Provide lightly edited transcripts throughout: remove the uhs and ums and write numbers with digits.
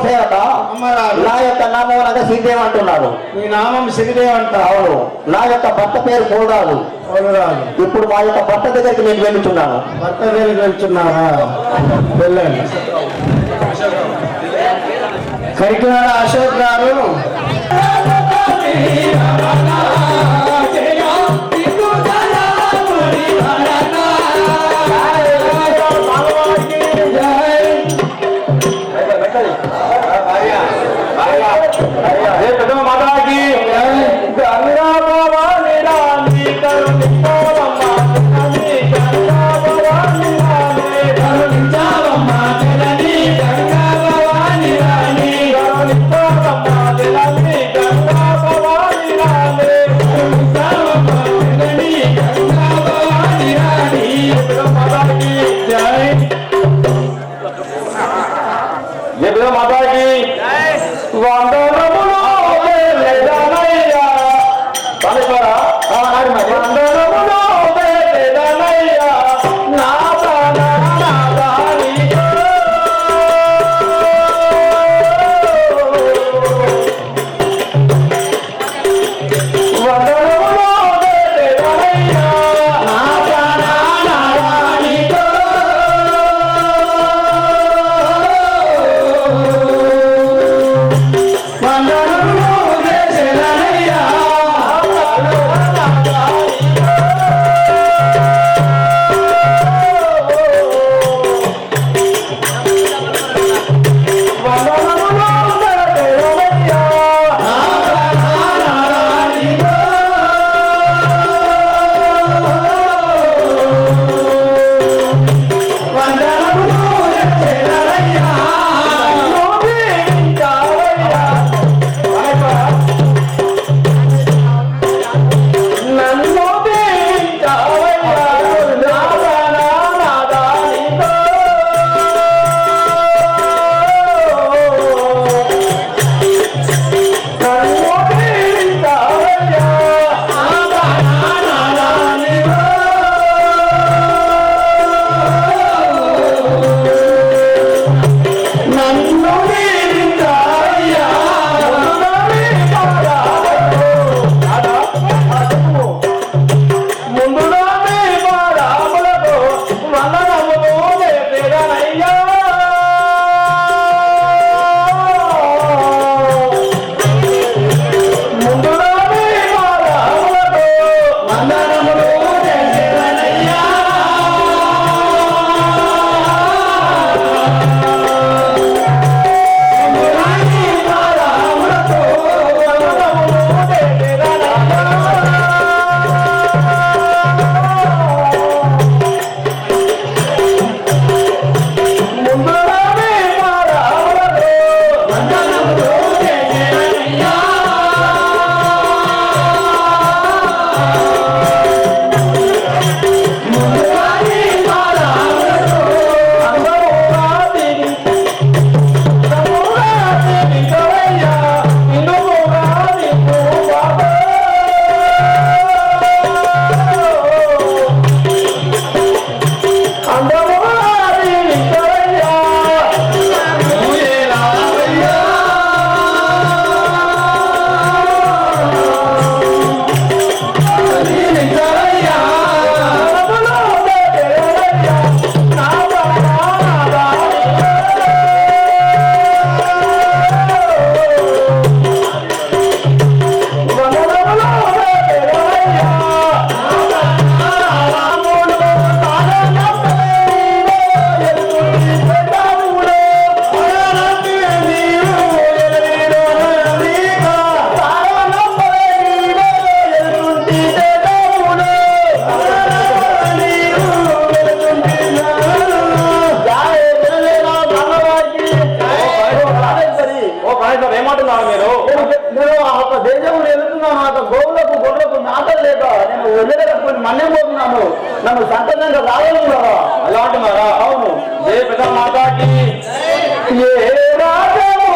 సేవక నా యొక్క నామం అనగా శ్రీదేవ్ అంటున్నాడు. నీ నామం శ్రీదేవ్ అంట. అవును. నా యొక్క భర్త పేరు పోరాదు. ఇప్పుడు మా యొక్క భర్త దగ్గరికి నేను వెళ్తున్నాను. భర్త దగ్గరికి వెళ్తున్నారా? వెళ్ళండి. కరికినాడ అశోక్ గారు నన్ను సంతోషంగా రావాలి కదా అలా అంటున్నారా? అవును. ఏ పెద్ద మాతాకి ఏ రాజమో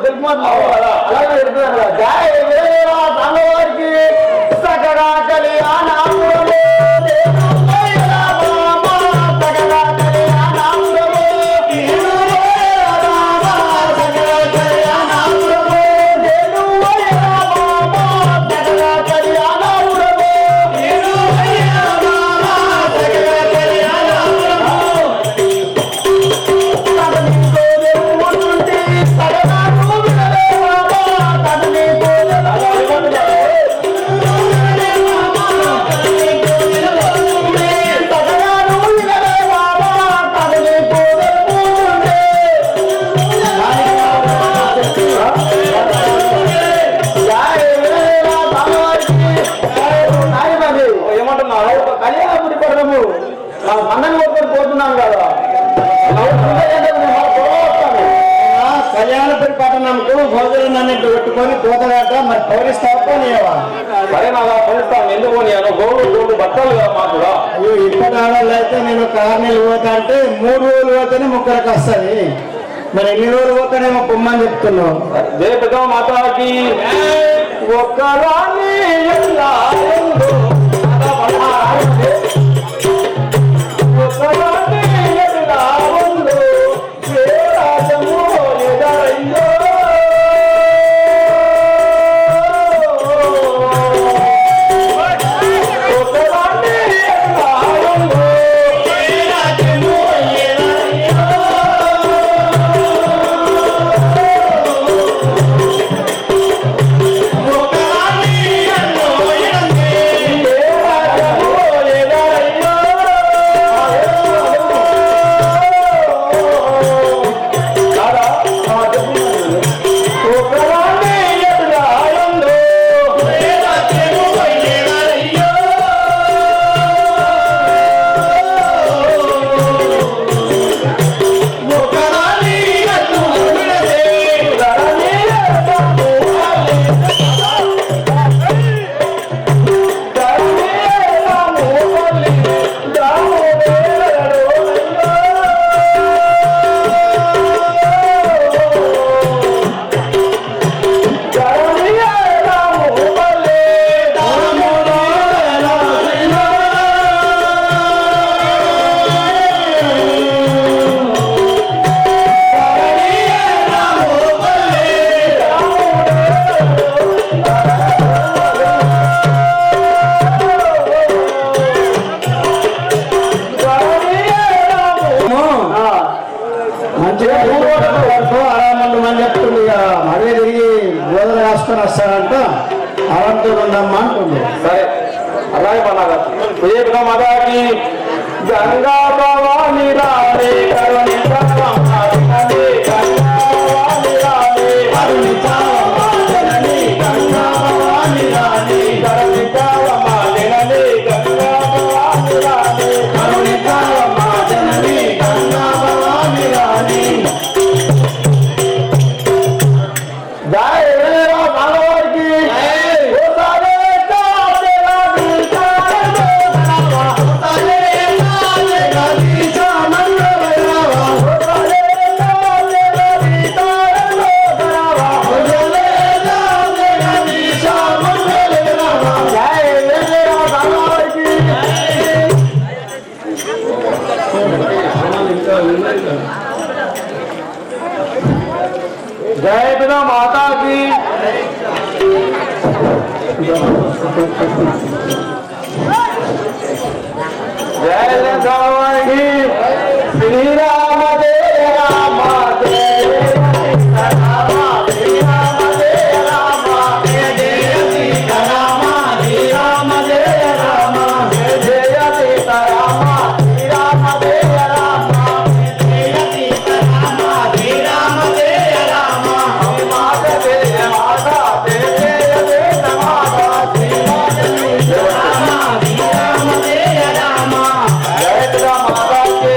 తెలుపు అలాగే తెలుపుతారు కదా. జయ వీరా స్వామివారికి సకరా కళ్యాణాపురము కళ్యాణపురి పడము అన్నని ఒక్కరు పోతున్నాను కదా. కళ్యాణపురి పట్టణంకు భోజనం అన్నింటి పెట్టుకొని పోతాడట. మరి పౌరిస్తావా నీవా? సరే నా పౌరిస్తాను. ఎందుకు నేను గోడు బట్టలు మాకు కూడా. అయ్యో ఇప్పటి ఆడవాళ్ళు అయితే నేను ఒక 6 నెలలు పోతా అంటే 3 రోజులు పోతేనే ముగ్గురికి వస్తుంది. మరి ఎన్ని రోజులు పోతానేమో పొమ్మని చెప్తున్నావు. జయ పెద్ద మాతాకి ఒక్కరాని ఆరామండమని చెప్తుంది. అదే తిరిగి గోదలు రాసుకొని వస్తాడంట. ఆరంతో ఉండమ్మా అంటుంది. సరే అలాగే పన్నాగా. విజయ మాతాకి గంగా భవాని రాణి కరుణించవమ్మాని గంగా భవాని రాణి కరుణించవమ్మా జనని గంగా భవాని రాణి కరుణించవమ్మా జనని గంగా భవాని రాణి కరుణించవమ్మా జనని గంగా భవాని రాణి. జయ వీరా స్వామివారికి जय पिता माता की जय भगवान की श्री राम जय राम जय राम श्री राम जय राम जय सीता राम श्री राम जय राम जय सीता राम श्री राम जय राम जय सीता राम श्री राम जय राम माता जय माता जय जय माता श्री राम जय राम श्री राम जय राम जय माता के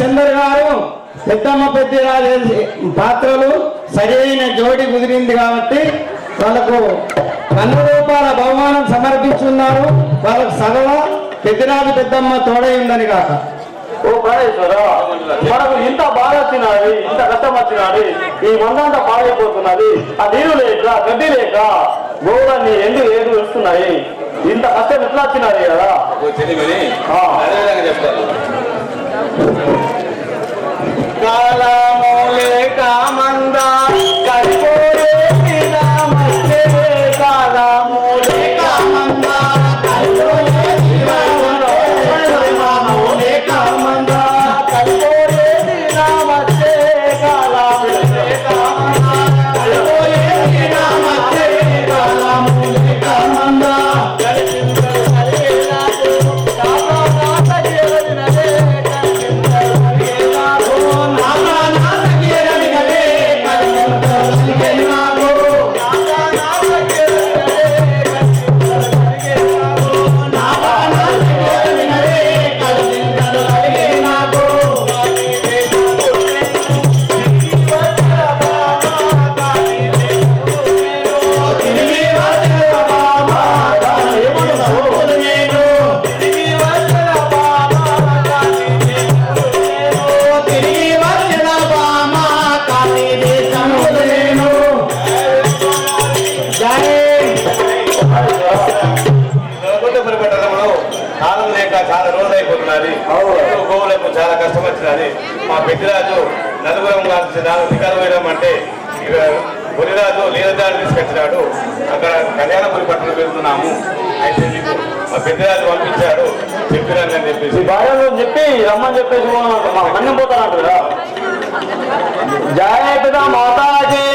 చందర్ గారు పెద్దమ్మ పెద్దిరాజు పాత్రలు సరైన జోడి కుదిరింది కాబట్టి వాళ్ళకు 100 రూపాయల బహుమానం సమర్పించున్నారు. వాళ్ళకు సగవ పెద్దిరాజు పెద్దమ్మ తోడై ఉందని కాక. ఓ పరమేశ్వర, మనకు ఇంత బాధ వచ్చినది, ఇంత కష్టం వచ్చినది, ఈ మందంతా పాడైపోతున్నది. ఆ నీరు లేక గడ్డి లేక గోవులన్నీ ఏడు వస్తున్నాయి. ఇంత కష్టం ఎట్లా వచ్చినది కదా చెప్తారు. కాలమూలే కామంద కరిపోలే శ్రీరామస్తే కాలమూలే కామంద కరిపోలే శ్రీరామస్తే కామంద కరిపోలే శ్రీరామస్తే కాలమూలే కామంద కరిపోలే శ్రీరామస్తే కాలమూలే కామంద కాలం లేక చాలా రోజులు అయిపోతున్నది. గోవులకు చాలా కష్టం వచ్చినది. మా పెద్దరాజు నలుగురం కలిసి అధికారం వేయడం అంటే బొలిరాజు లీలదారి తీసుకొచ్చినాడు. అక్కడ కళ్యాణపురి పట్టణం వెళ్తున్నాము. అయితే మీకు మా పెద్దరాజు పంపించాడు, చెప్పిరాని అని చెప్పేసి భార్యలో చెప్పి రమ్మని చెప్పేసి మన్నం పోతానంటు కదా. జయ పిత మాతాజీ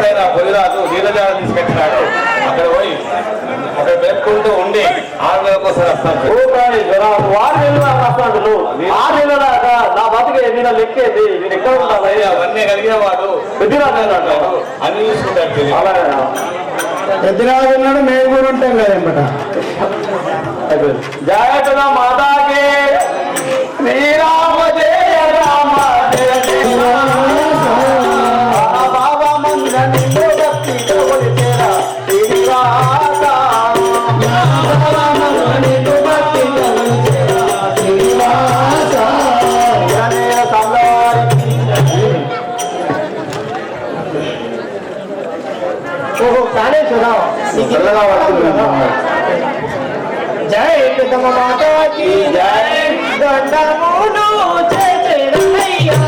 ఎప్పుడైనా పొలిరాజు నీరజాలు తీసుకెట్టినాడు అక్కడ పోయి అక్కడ పెట్టుకుంటూ ఉండి 6 నెలలకోసారి వస్తాను. వారు నెలలు వస్తాడు 6 నెలల దాకా నా బతికే నేను లెక్కేది నేను ఎక్కడ ఉంటాను అవన్నీ కలిగిన వాడు పెద్దరాజు అంటాడు అన్ని చూసుకుంటాడు. పెద్దరాజు ఉన్నాడు, మేము కూడా ఉంటాం కదనమాట. జయ మాతాకి శ్రీరామ జయ రామ జయ జయ బాబా మందిర నిన్ను భక్తి కొలిచేరా శ్రీనివాస బాబా మందిర నిన్ను భక్తి కొలిచేరా శ్రీనివాస జయ సంలారి ఓహో కాళేశ్వరా చల్లగా పడుతుంది. జై పెద్దమ్మ మాతాకి జై దండమును చేసేరయ్యా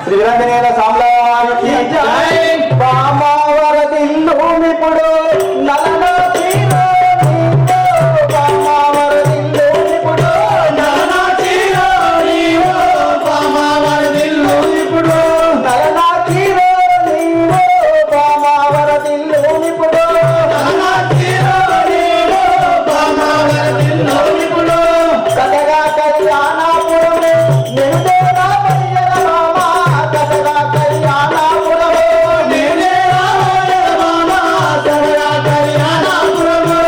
శ్రీరంగనేల సామ్రాజ్ఞి జై బామావరదిల్లుమిప్పుడు నలన తీరో బామావరదిల్లుమిప్పుడు నలన తీరో నీవో బామావరదిల్లుమిప్పుడు నలన తీరో నీవో బామావరదిల్లుమిప్పుడు నలన తీరో నీవో బామావరదిల్లుమిప్పుడు కథగా కళ్యాణపురమే నిరుదేవా నేనే రామయ్య మామ కథగా కళ్యాణపురము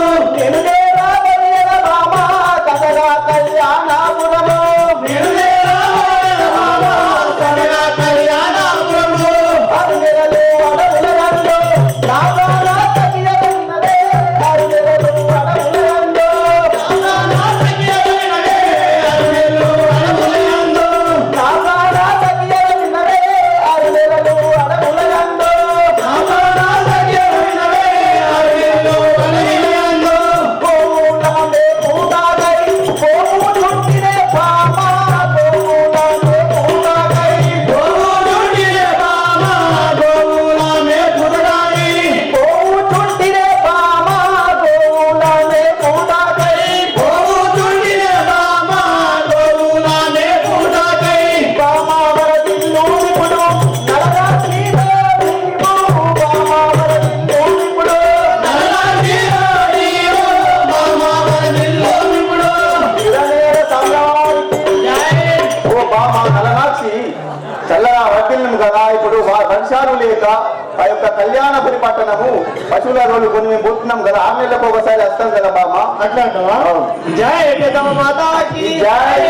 ఆ యొక్క కళ్యాణపురి పట్టణము పశువుల రోజులు కొన్ని మేము పోతున్నాం కదా 6 నెలలకు ఒకసారి వస్తాం కదా బామ్మ. అట్లా అంటావా? జై పెద్దమ్మ మాతాకి జై.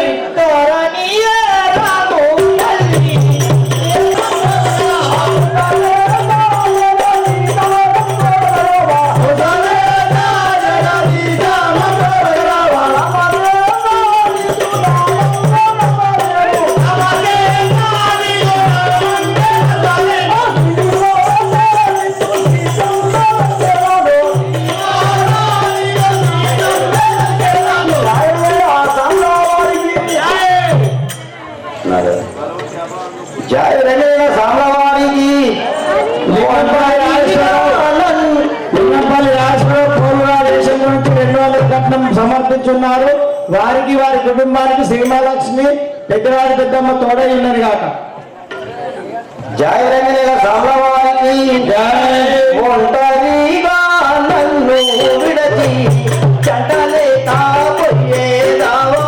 జై రంగయ్య సామ్రావారికి లింగంపల్లి రాజేశ్వరరావు కోలుగా దేశం నుంచి 200 కట్నం సమర్పించున్నారు. వారికి వారి కుటుంబానికి శ్రీమహాలక్ష్మి పెద్దవారి పెద్దమ్మ తోడై ఉన్నది కాక. జై రంగయ్య సామ్రావారికి జై. ఒంటరిగా నన్ను విడచి చంటలే తాపోయేదావా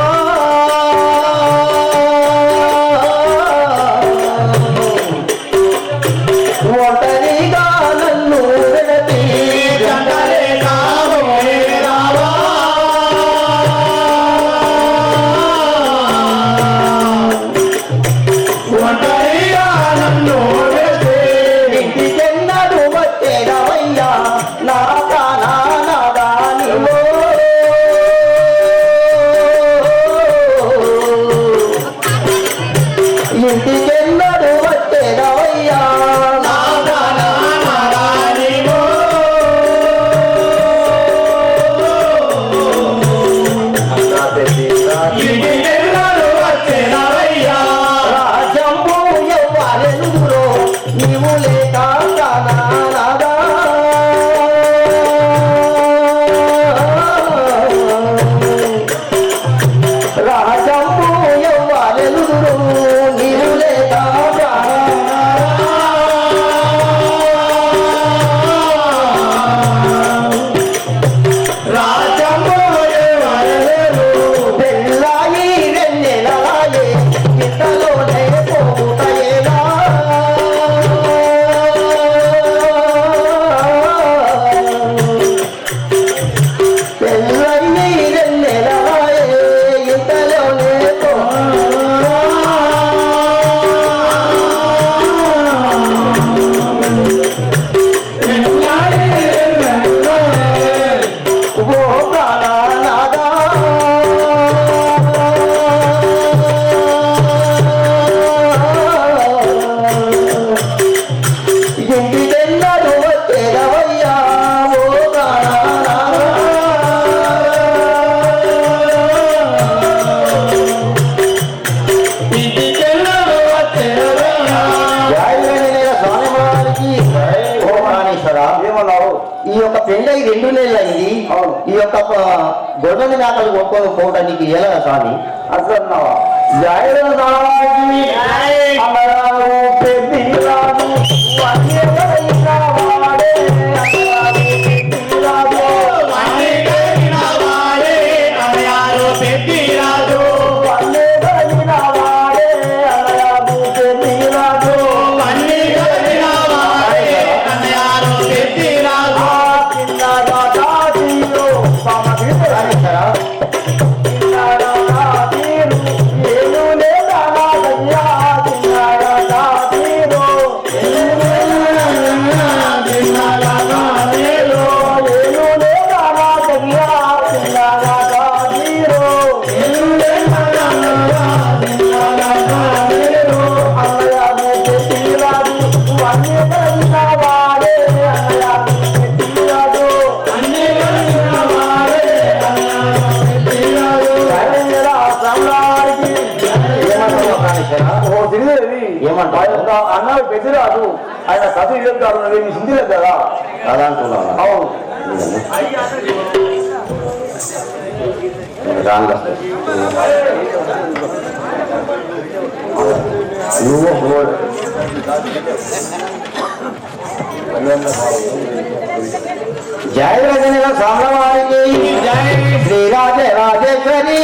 ఒంటరిగా నన్ను విడచి చంటలే తాపోయేదావా ఒంటరిగా నన్ను విడచి ఇంటికెన్నడు వచ్చేదవయ్యా నా ప్రాణనాదా నీవో. ఇంటికెన్నడు వచ్చేదవయ్యా నా ప్రాణనాదా నీవో. ఇంటికెన్నడు వచ్చేదవయ్యా రాజంబు ఎవ్వరెందులో నీవు లేక ప్రాణనాదా. రాజంబు ఎవ్వరెందులో నీవు లేక రాజంబు పెళ్ళాయి వెన్నెలాయే ఇంతలోనే పోతాయేలా. పెళ్ళాయి వెన్నెలాయే ఇంతలోనే ఓ ప్రాణనాదా ఇంటికెన్నడు వచ్చేదవయ్యా ఓ ప్రాణనాదా. ఇంటికెన్నడు వచ్చేదవయ్యా. జై వెంకటేశ్వర స్వామి వారికి ఓ ప్రాణేశ్వర. ఏమన్నావు? ఈ యొక్క పెళ్ళై 2 నెలలు అయింది. ఈ యొక్క గొడవని నాకలు కొనుక్కొని పోవడానికి ఎలా స్వామి అట్లన్నావా? జై రాజు అమరావు పెద్దిరాజు వన్యగైన వాడే అమరావు పెద్దిరాజు వన్యగైన వాడే అమరావు పెద్దిరాజు వన్యగైన వాడే అమరావు పెద్దిరాజు వన్యగైన వాడే అమరావు పెద్దిరాజు. చిన్నగా దాటియో పామది రాజేశ్వర చిన్నగా దాటిరు ఏను లేదా నాదయ్యా చిన్నగా దాటిరు ఏను లేదా నాదయ్యా చిన్నగా దాటిరు ఏను లేదా నాదయ్యా అన్నయ్య పెట్టిరాదు వన్యగైన వాడే అన్నయ్య పెట్టిరాదు వన్యగైన వాడే ఏమంటారు? అన్నాడు పెద్దరాదు ఆయన కథ చెప్తాడు నేను హిందీలో కదా అలా అంటున్నాను. అవును జై రజనీల సామ్రవారికి జై శ్రీరాజ రాజేశ్వరి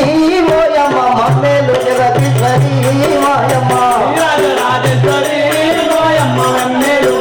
మోయమ్మ మమ్మేలు జగదీశ్వరి మాయమ్మ రాజరాజేశ్వరి మాయమ్మ మమ్మేలు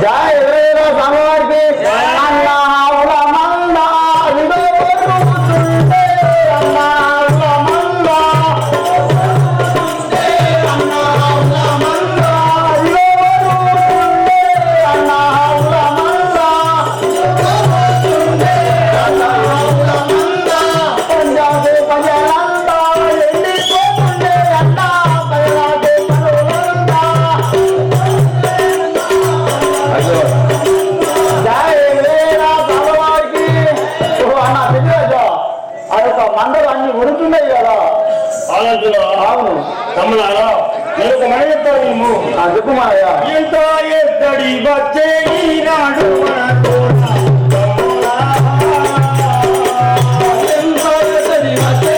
జై వీర సమవారికి అన్నా మంద విడవకుంటే అన్నా మంద అన్నా మంద విడవకుంటే అన్నా మంద పంజాబ్ ప్రజలంతా ఎండిపోతుండే అన్నా పంజాబ్ ప్రజలంతా జై వీర సమవారికి అన్న పెద్దరాజు ఆ యొక్క మండలు అన్ని ఉడుతున్నాయి కదా ఆలోచన అవును తమ్ముడారా నేను ఒక మాట చెప్తాను నీవు చెప్పు మాయా ఎంత ఎద్దడి వచ్చే ఈనాడు మన తోట ఎంతో ఎత్తడి వచ్చే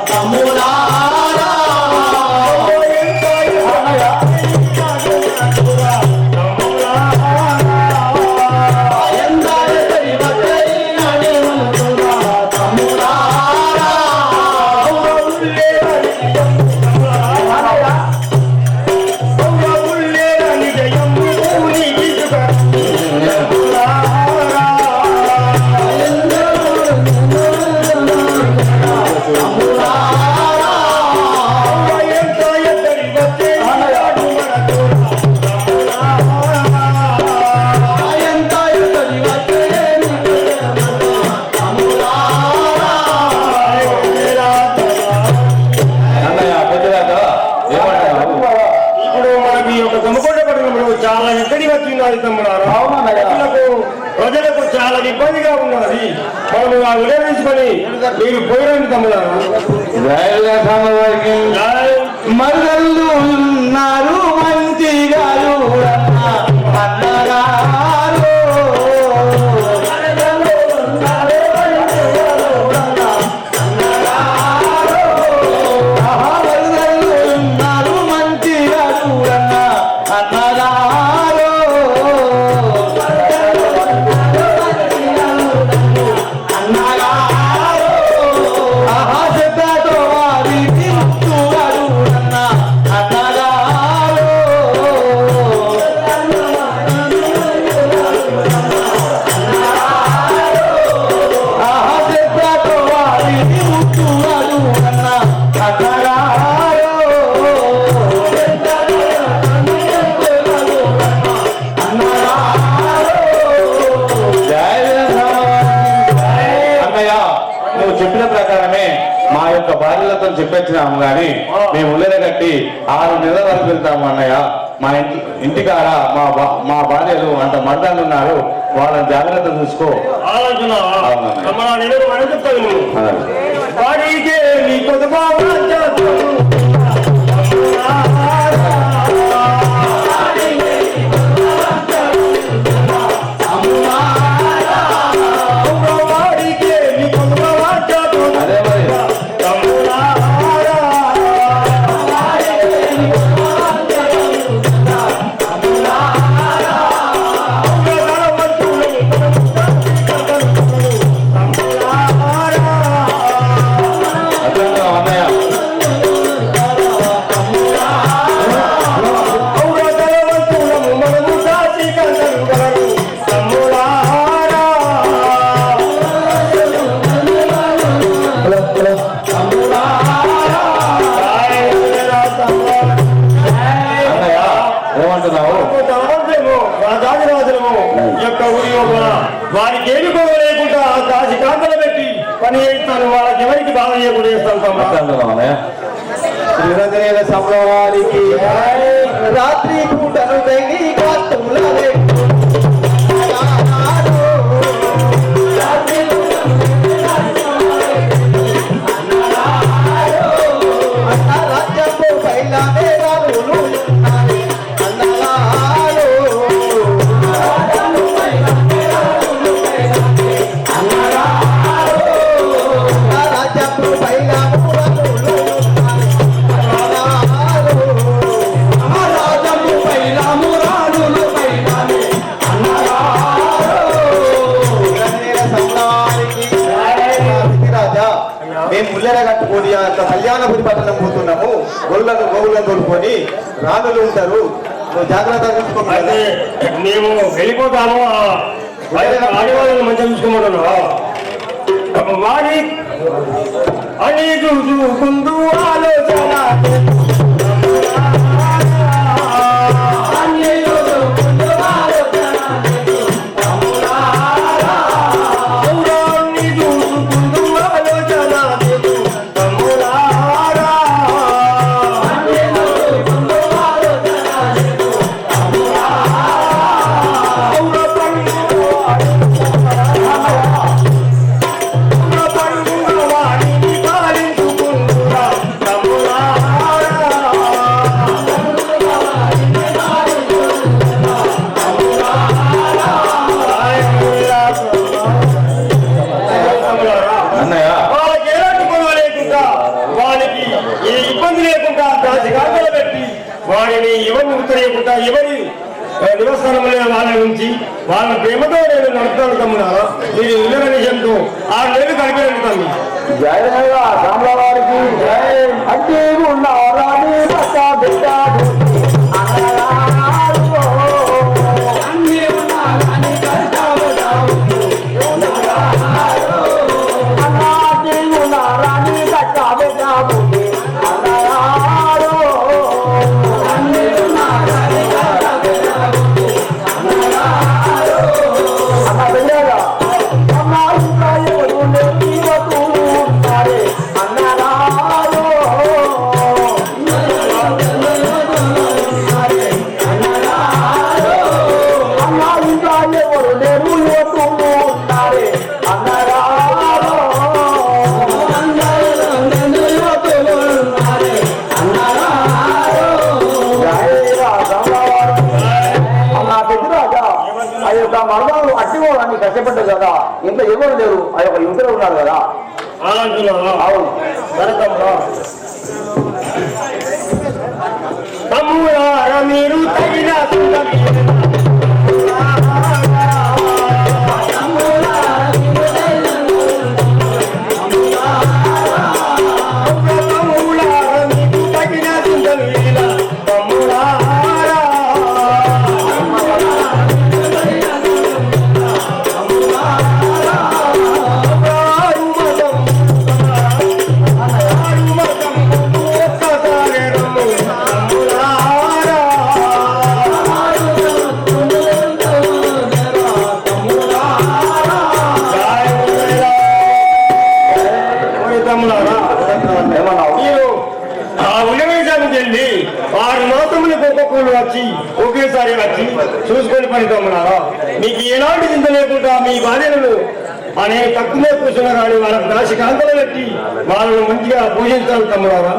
తమ్ముడారా ఎంత ఎత్తడి వచ్చే తమ్ముడారా ఎంత ఎత్తడి వచ్చే అన్నయ్య పెద్దరాజు ఏమంటావు ఇప్పుడు మనకి ఒక తుమ్మకొండ పట్టణంలో చాలా ఎక్కడి వచ్చింది తమ్ముడారా అవునన్నయ్య. ప్రజలకు చాలా ఇబ్బందిగా ఉన్నది మనం ఆ విడదీసుకొని మీరు పోయిరండి తమ్ముడారా జై సమవారికి మరదళ్ళు ఉన్నారు మంచిగా అన్నగారు మరదళ్ళు ఉన్నారు మంచిగా అన్నగారు చెత్తతో వారికి ముట్టుగారు అన్నగారు చెత్తతో వారికి ముట్టుగారు అన్నగారు అన్నయ్య నువ్వు చెప్పిన ప్రకారమే మా యొక్క భార్యలతో చెప్పొచ్చినాము గాని మేము ఉల్లెర కట్టి 6 నెలల వరకు వెళ్తాము అన్నయ్య. మా ఇంటికాడ మా భార్యలు అంత మర్దాలు ఉన్నారు, వాళ్ళని జాగ్రత్త చూసుకో. ఆలోచన అవునన్నయ్య. తమ్ముడా నేను ఒక మాట చెప్తాను వాడికే నీ కొద్దిగా వాడికే నీ కొద్దిగా అదే మరి అర్థంగా అన్నయ్య. అన్నయ్య ఏమంటున్నావు? రాజాదిరాజులము యొక్క ఊరి లోపల వారికి ఏమి గొడవ లేకుండా దాచి కాంతలు పెట్టి పని చేస్తాను, వాళ్ళకి ఎవరికి బాధ చేయకుండా చేస్తాను తమ్ముడా. అర్థంగా అన్నయ్య. శ్రీరంజనేల సంభవానికి రాత్రి పూటను తగి కాస్తుల రాజ్యంలో పైలా మేఘాలు రాజ్యంలో పైలా రాజము పైలా మురాలు మేము ముల్లెర కట్టుకొని అంత కళ్యాణపురి పట్టణం పోతున్నాము. గోవులను తోడుకొని రాణులు ఉంటారు, నువ్వు జాగ్రత్తగా చూసుకోవాలి. అయితే మేము వెళ్ళిపోతాము. ఆడవాళ్ళని మంచిగా చూసుకోమంటున్నావా? వాడి అని చూసుకుంటూ ఆలోచన వాడిని ఎవరిని ఉత్తరేయకుండా ఎవరి నివస్థానంలో వాళ్ళ నుంచి వాళ్ళ ప్రేమతో నేను నడుపుతాను తమ్ముడారా. మీరు ఇళ్ళ విషయంతో 6 నెలలు కలిపేయండి తమ్మి. జయనగా రామవారికి అంటే ఉన్నారాని పట్టా పెట్టాడు మరణాలు అట్టిపోవడానికి కష్టపడ్డారు కదా. ఇంట్లో ఎవరు లేరు, ఆ యొక్క యువతలో ఉన్నారు కదా. అవును తమ్ముడారా మీరు తగిన వచ్చి ఒకేసారి వచ్చి చూసుకొని పని తమ్ముడారా. మీకు ఎలాంటి చింత లేకుండా మీ భార్యలను అనే తక్కువ కూర్చున్న కానీ వాళ్ళకి నాశకాంతలు పెట్టి వాళ్ళను మంచిగా పూజించాలి తమ్ముడారా.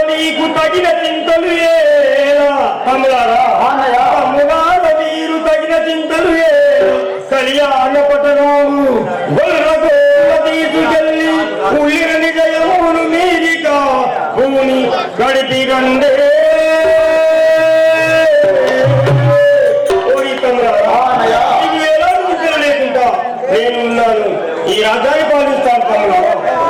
నీకు తగిన చింతలు మీరు తగిన చింతలు కళ్యాణ పట్టణము తీసుకెళ్ళి ఉల్లిన నిజయమును మీరిక భూని గడిపి రండే. లేకుండా నేనున్నాను, ఈ రాజ్యాన్ని పాలిస్తాను తమ్ముడా.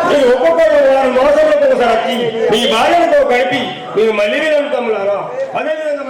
మీరు ఒక్కొక్కరు మోసంలో ఒకసారి వచ్చి మీ భార్యలతో గడిపి మీరు మళ్ళీ తమ్ముడారా. అదేవిధంగా